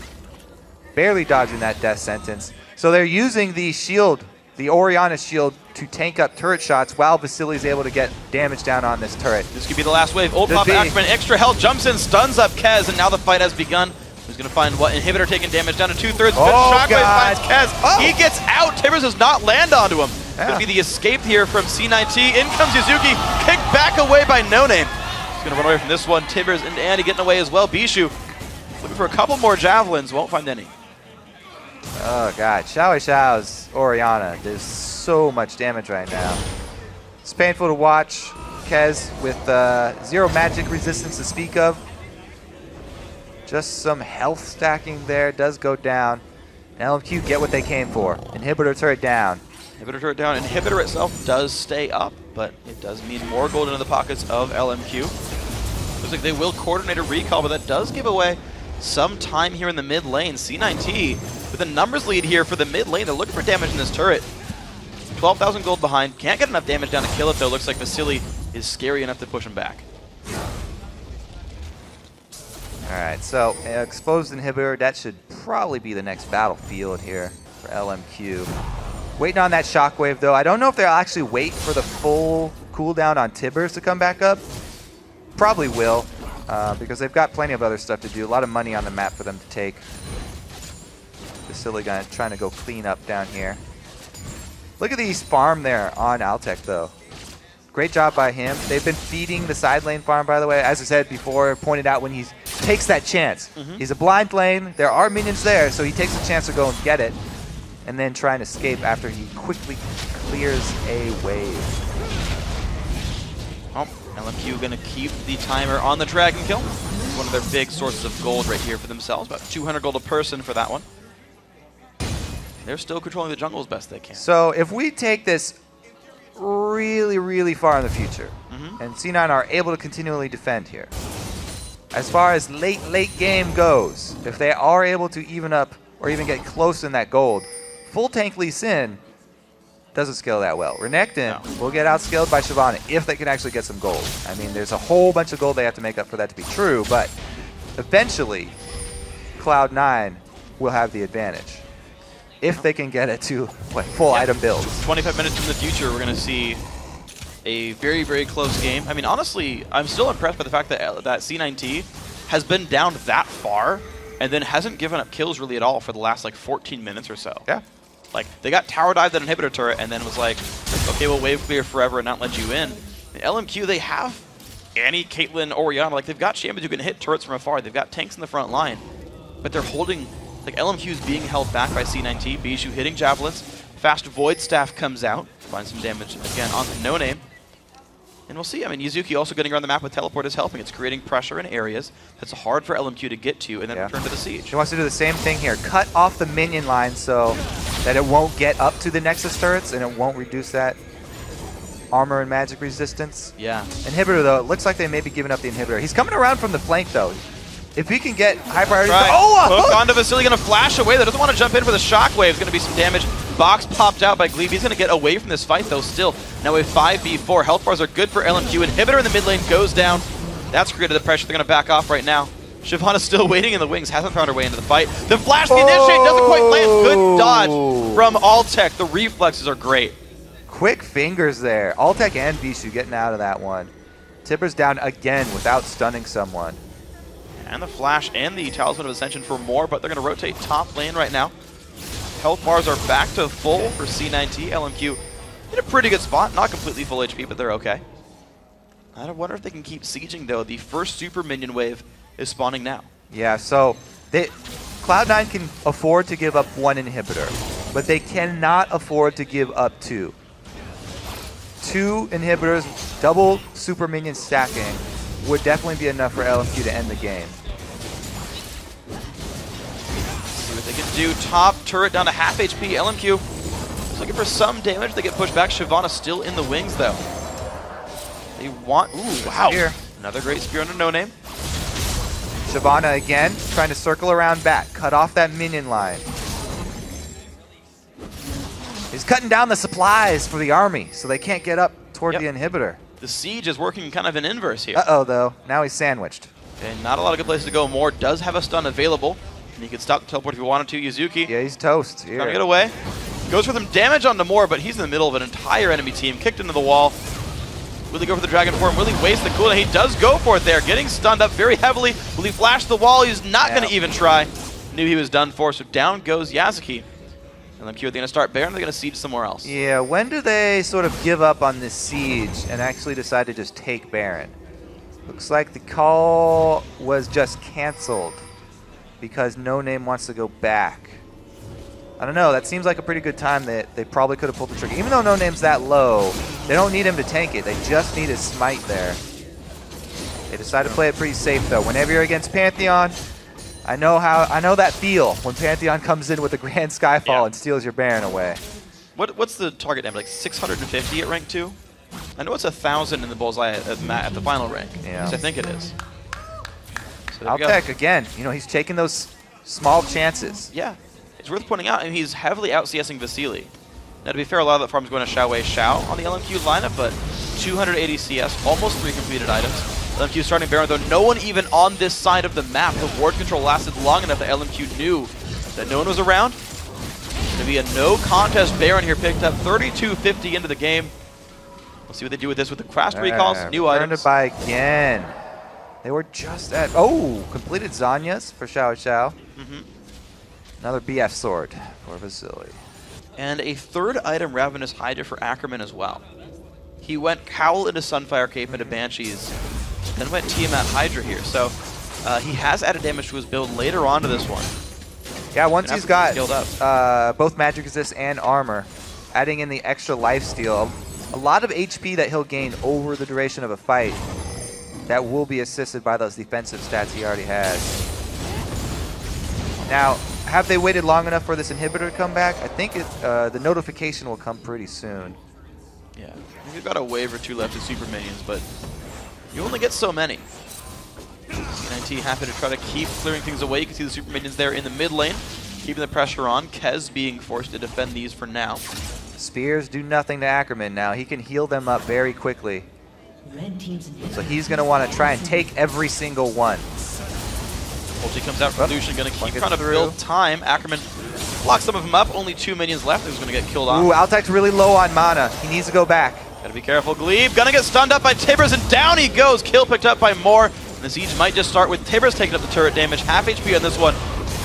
Barely dodging that death sentence. So they're using the shield, the Orianna shield, to tank up turret shots while Vasilii is able to get damage down on this turret. This could be the last wave. Ult pop Ackerman, extra health, jumps in, stuns up Kez, and now the fight has begun. Who's going to find what? Inhibitor taking damage down to 2/3. Shockwave finds Kez. He gets out. Tibbers does not land onto him. Going to be the escape here from C9T. In comes Yazuki, kicked back away by NoName. He's going to run away from this one. Tibbers and Andy getting away as well. Bischu looking for a couple more javelins, won't find any. Oh god, XiaoWeiXiao's Orianna does so much damage right now. It's painful to watch. Kez with 0 magic resistance to speak of. Just some health stacking there, does go down. And LMQ get what they came for. Inhibitor turret down. Inhibitor turret down. Inhibitor itself does stay up, but it does mean more gold into the pockets of LMQ. Looks like they will coordinate a recall, but that does give away some time here in the mid lane. C9T with a numbers lead here for the mid lane. They're looking for damage in this turret. 12,000 gold behind. Can't get enough damage down to kill it, though. Looks like Vasilii is scary enough to push him back. Alright, so exposed inhibitor, that should probably be the next battlefield here for LMQ. Waiting on that shockwave, though. I don't know if they'll actually wait for the full cooldown on Tibbers to come back up. Probably will, because they've got plenty of other stuff to do. A lot of money on the map for them to take. Vasilii trying to go clean up down here. Look at these farm there on Altec, though. Great job by him. They've been feeding the side lane farm, by the way. As I said before, pointed out when he takes that chance. He's a blind lane. There are minions there, so he takes a chance to go and get it. And then try and escape after he quickly clears a wave. Oh, LMQ going to keep the timer on the Dragon Kill. One of their big sources of gold right here for themselves. About 200 gold a person for that one. They're still controlling the jungle as best they can. So if we take this really, really far in the future, and C9 are able to continually defend here, as far as late game goes, if they are able to even up or even get close in that gold, full tank Lee Sin doesn't scale that well. Renekton will get outscaled by Shyvana if they can actually get some gold. I mean, there's a whole bunch of gold they have to make up for that to be true, but eventually Cloud9 will have the advantage if they can get it to full item builds. 25 minutes in the future, we're going to see a very, very close game. I mean, honestly, I'm still impressed by the fact that C9T has been down that far and then hasn't given up kills really at all for the last 14 minutes or so. Yeah. Like, they got tower dived that inhibitor turret and then was like, okay, we'll wave clear forever and not let you in. And LMQ, they have Annie, Caitlyn, Orianna. Like, they've got champions who can hit turrets from afar. They've got tanks in the front line. But they're holding, LMQ is being held back by C9T. Bischu hitting javelins. Fast Void Staff comes out. Finds some damage again onto NoName. And we'll see. I mean, Yazuki also getting around the map with teleport is helping. It's creating pressure in areas that's hard for LMQ to get to and then return to the siege. He wants to do the same thing here. Cut off the minion line so that it won't get up to the Nexus turrets and it won't reduce that armor and magic resistance. Yeah. Inhibitor, though, it looks like they may be giving up the inhibitor. He's coming around from the flank, though. If he can get high priority... Hook onto Vasilii, going to flash away. That doesn't want to jump in for the shockwave. Going to be some damage. Box popped out by Gleebglarbu. He's going to get away from this fight, though, still. Now we have 5v4. Health bars are good for LMQ. Inhibitor in the mid lane goes down. That's created the pressure. They're going to back off right now. Shyvana's still waiting in the wings. Hasn't found her way into the fight. The flash, the initiate doesn't quite land. Good dodge from Altec. The reflexes are great. Quick fingers there. Altec and Bischu getting out of that one. Tibbers down again without stunning someone. And the flash and the Talisman of Ascension for more, but they're going to rotate top lane right now. Health bars are back to full for C9T. LMQ in a pretty good spot. Not completely full HP, but they're okay. I wonder if they can keep sieging, though. The first super minion wave is spawning now. Yeah, so Cloud9 can afford to give up one inhibitor, but they cannot afford to give up two. Two inhibitors, double super minion stacking, would definitely be enough for LMQ to end the game. See what they can do. Top turret down to half HP. LMQ Just looking for some damage. They get pushed back. Shyvana still in the wings, though. They want... Ooh, wow. Spear. Another great spear under NoName. Shyvana again, trying to circle around back. Cut off that minion line. He's cutting down the supplies for the army, so they can't get up toward the inhibitor. The siege is working kind of in inverse here. Uh-oh, though. Now he's sandwiched. And not a lot of good places to go. Moore does have a stun available. And he could stop the teleport if he wanted to. Yazuki. Yeah, he's toast here. Trying to get away. Goes for some damage onto Moore, but he's in the middle of an entire enemy team. Kicked into the wall. Will he go for the Dragon Form? Will he waste the cooldown? He does go for it there. Getting stunned up very heavily. Will he flash the wall? He's not going to even try. Knew he was done for, so down goes Yazuki. LMQ, are they going to start Baron or are they going to siege somewhere else? Yeah, when do they sort of give up on this siege and actually decide to just take Baron? Looks like the call was just canceled because NoName wants to go back. I don't know, that seems like a pretty good time that they probably could have pulled the trigger. Even though NoName's that low, they don't need him to tank it. They just need his smite there. They decided to play it pretty safe though. Whenever you're against Pantheon, I know that feel when Pantheon comes in with a Grand Skyfall and steals your Baron away. What's the target damage? Like 650 at rank 2? I know it's 1,000 in the bullseye at the final rank. Yeah. I think it is. So Altec again, you know, he's taking those small chances. Yeah. It's worth pointing out, and he's heavily out-CSing Vasilii. Now, to be fair, a lot of that farm's going to XiaoWeiXiao on the LMQ lineup, but 280 CS, almost 3 completed items. LMQ starting Baron, though no one even on this side of the map. The ward control lasted long enough that LMQ knew that no one was around. It's going to be a no-contest Baron here, picked up 3250 into the game. We'll see what they do with this with the crash recalls, new items. Turned it by again. They were just at... Oh, completed Zanya's for XiaoWeiXiao. Another BF sword for Vasilii. And a third item, Ravenous Hydra for Ackerman as well. He went Cowl into Sunfire Cape into Banshees, then went Tiamat Hydra here. So he has added damage to his build later on to this one. Yeah, once he's got both magic resist and armor, adding in the extra lifesteal, a lot of HP that he'll gain over the duration of a fight that will be assisted by those defensive stats he already has. Now, have they waited long enough for this inhibitor to come back? I think the notification will come pretty soon. Yeah, I think we've got a wave or two left of super minions, but you only get so many. C9T happy to try to keep clearing things away. You can see the super minions there in the mid lane, keeping the pressure on. Kez being forced to defend these for now. Spears do nothing to Ackerman now. He can heal them up very quickly. So he's going to want to try and take every single one. Ulti comes out from Lucian, going to keep trying to build time. Ackerman blocks some of them up. Only 2 minions left. He's going to get killed off. Ooh, Altec's really low on mana. He needs to go back. Gotta be careful. Glebe gonna get stunned up by Tibbers, and down he goes. Kill picked up by Moore. And the siege might just start with Tibbers taking up the turret damage. Half HP on this one.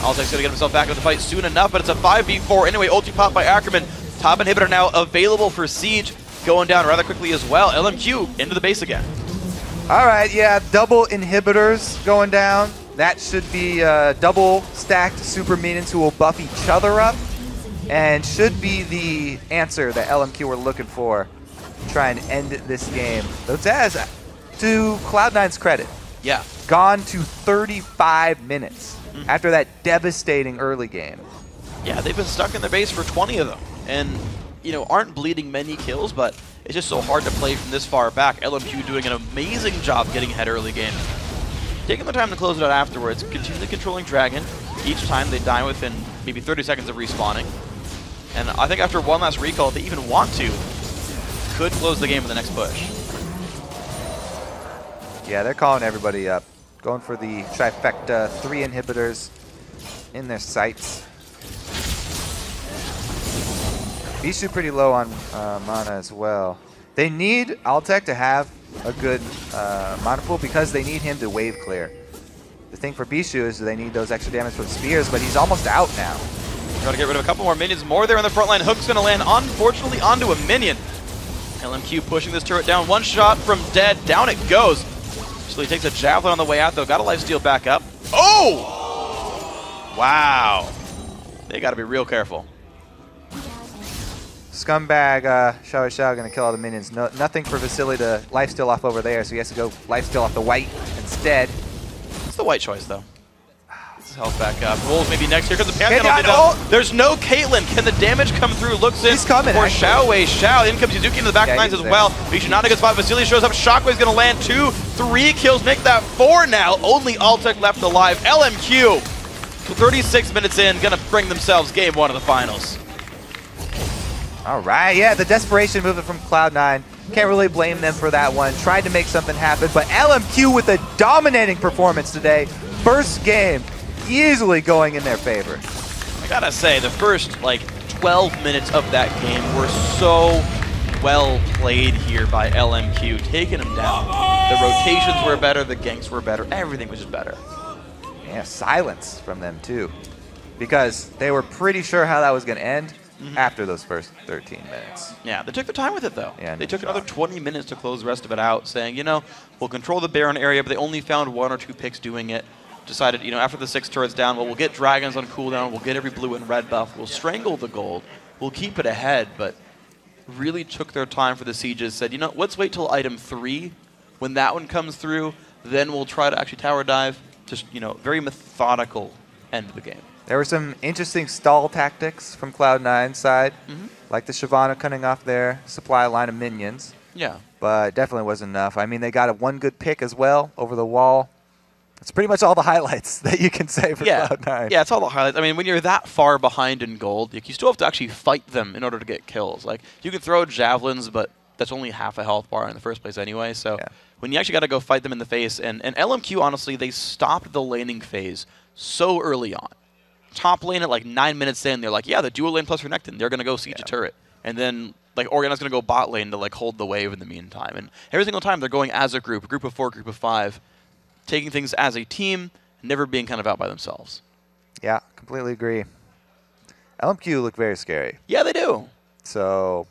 Altec's gonna get himself back into the fight soon enough, but it's a 5v4 anyway. Ulti pop by Ackerman. Top inhibitor now available for siege. Going down rather quickly as well. LMQ into the base again. All right, yeah, double inhibitors going down. That should be double stacked super minions who will buff each other up, and should be the answer that LMQ were looking for to try and end this game. Though Zaz, to Cloud9's credit, gone to 35 minutes after that devastating early game. Yeah, they've been stuck in their base for 20 of them, and you know, aren't bleeding many kills, but it's just so hard to play from this far back. LMQ doing an amazing job getting ahead early game. Taking the time to close it out afterwards, continually controlling Dragon. Each time they die within maybe 30 seconds of respawning. And I think after one last recall, if they even want to, could close the game with the next push. Yeah, they're calling everybody up. Going for the trifecta, 3 inhibitors in their sights. Bischu pretty low on mana as well. They need Altec to have a good mana pool because they need him to wave clear. The thing for Bischu is they need those extra damage from spears, but he's almost out now. Trying to get rid of a couple more minions. More there in the front line. Hook's going to land, unfortunately, onto a minion. LMQ pushing this turret down. One shot from dead. Down it goes. So he takes a javelin on the way out, though. Got a lifesteal back up. Oh! Wow. They got to be real careful. Scumbag XiaoWeiXiao going to kill all the minions. Nothing for Vasilii to lifesteal off over there, so he has to go lifesteal off the white instead. It's the white choice, though. It's his health back up. Rolls maybe next. Here comes the Pantheon. There's no Caitlyn. Can the damage come through? Looks in. He's coming, for XiaoWeiXiao. In comes Yazuki into the back lines as well. Bischu not a good spot. Vasilii shows up. Shockwave's going to land 2, 3 kills. Make that 4 now. Only Altec left alive. LMQ, 36 minutes in, going to bring themselves game 1 of the finals. All right, yeah, the desperation movement from Cloud9. Can't really blame them for that one. Tried to make something happen, but LMQ with a dominating performance today. First game, easily going in their favor. I gotta say, the first, 12 minutes of that game were so well played here by LMQ, taking them down. The rotations were better, the ganks were better, everything was just better. Yeah, silence from them too, because they were pretty sure how that was going to end after those first 13 minutes. Yeah, they took their time with it though. Yeah, they took another 20 minutes to close the rest of it out, saying, we'll control the Baron area, but they only found 1 or 2 picks doing it. Decided, after the 6 turrets down, well, we'll get dragons on cooldown, we'll get every blue and red buff, we'll strangle the gold, we'll keep it ahead, but really took their time for the sieges, said, let's wait till item 3. When that one comes through, then we'll try to actually tower dive. Just, very methodical end of the game. There were some interesting stall tactics from Cloud9's side, like the Shyvana cutting off their supply line of minions. Yeah. But definitely wasn't enough. I mean, they got one good pick as well over the wall. It's pretty much all the highlights that you can say for Cloud9. Yeah, it's all the highlights. I mean, when you're that far behind in gold, you still have to actually fight them in order to get kills. You can throw javelins, but that's only half a health bar in the first place anyway. So when you actually got to go fight them in the face, and LMQ, honestly, they stopped the laning phase so early on. Top lane at 9 minutes in, they're like, yeah, the dual lane plus Renekton, they're going to go siege a turret. And then Orianna's going to go bot lane to hold the wave in the meantime. And every single time they're going as a group of 4, group of 5, taking things as a team, never being kind of out by themselves. Yeah, completely agree. LMQ look very scary. Yeah, they do. So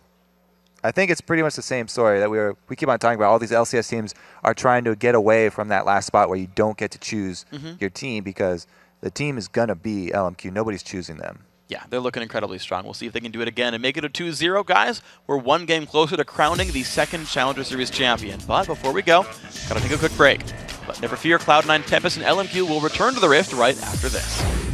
I think it's pretty much the same story that we keep on talking about. All these LCS teams are trying to get away from that last spot where you don't get to choose your team, because the team is going to be LMQ. Nobody's choosing them. Yeah, they're looking incredibly strong. We'll see if they can do it again and make it a 2-0, guys. We're 1 game closer to crowning the 2nd Challenger Series champion. But before we go, gotta take a quick break. But never fear, Cloud9, Tempest, and LMQ will return to the Rift right after this.